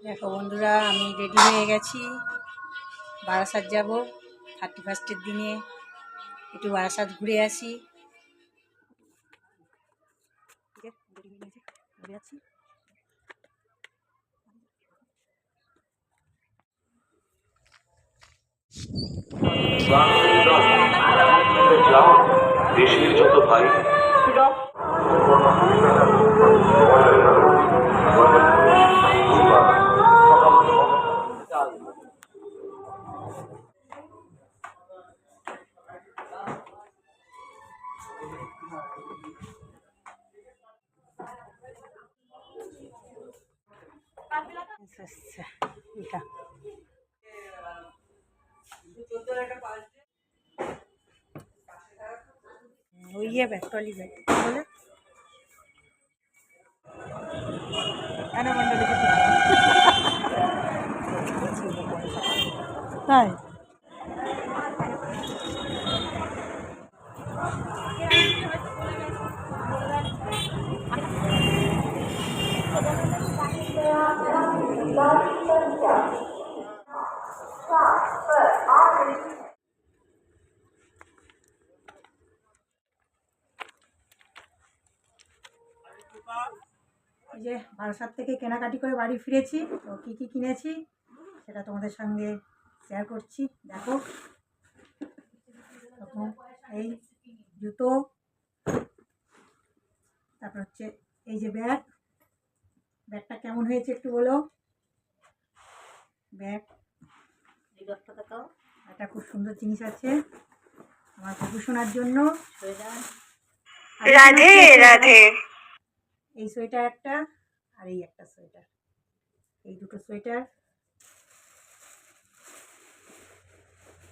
দেখো বন্ধুরা, আমি রেডি হয়ে গেছি। বারাসাত যাব 31st দিনে, একটু বারাসাত ঘুরে আসি। দেশের যত ভাই ওই ব্যাগ ট্রলি ব্যাগ বলে তাই। এই যে বারাসাত থেকে কেনাকাটি করে বাড়ি ফিরেছি, তো কী কী কিনেছি সেটা তোমাদের সঙ্গে শেয়ার করছি। দেখো, প্রথম এই জুতো, তারপর হচ্ছে এই যে ব্যাগটা কেমন হয়েছে একটু বলো। ব্যাগ, এই ব্যাগটা দেখাও, একটা খুব সুন্দর জিনিস আছে আমার গবেষণার জন্য। রাধে রাধে। এই সোয়েটার একটা, আর এই একটা সোয়েটার, এই দুটো সোয়েটার।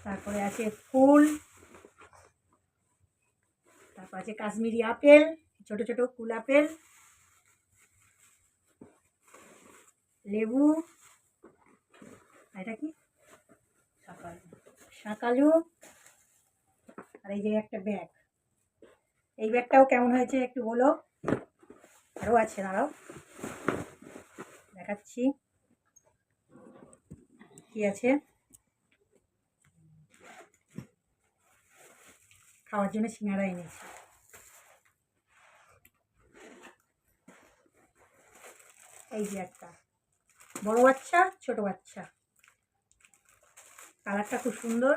তারপরে আছে ফুল, তারপর আছে কাশ্মীরি আপেল, ছোট ছোট কুল আপেল, লেবু, এটা কি শাকালু, আর এই যে একটা ব্যাগ। এই ব্যাগটাও কেমন হয়েছে একটু বলো। আরও আছে, দাঁড়াও দেখাচ্ছি কি আছে। খাওয়ার জন্য সিঙ্গারা এনেছি। এই যে একটা বড় বাচ্চা, ছোট বাচ্চা, কালারটা খুব সুন্দর।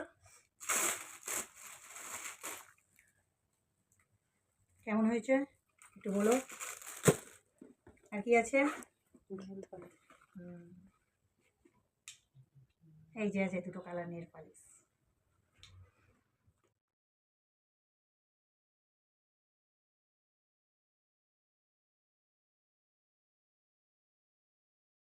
কেমন হয়েছে একটু বলো। আর কি আছে, এই যে আছে দুটো কালার নেল পালিশ।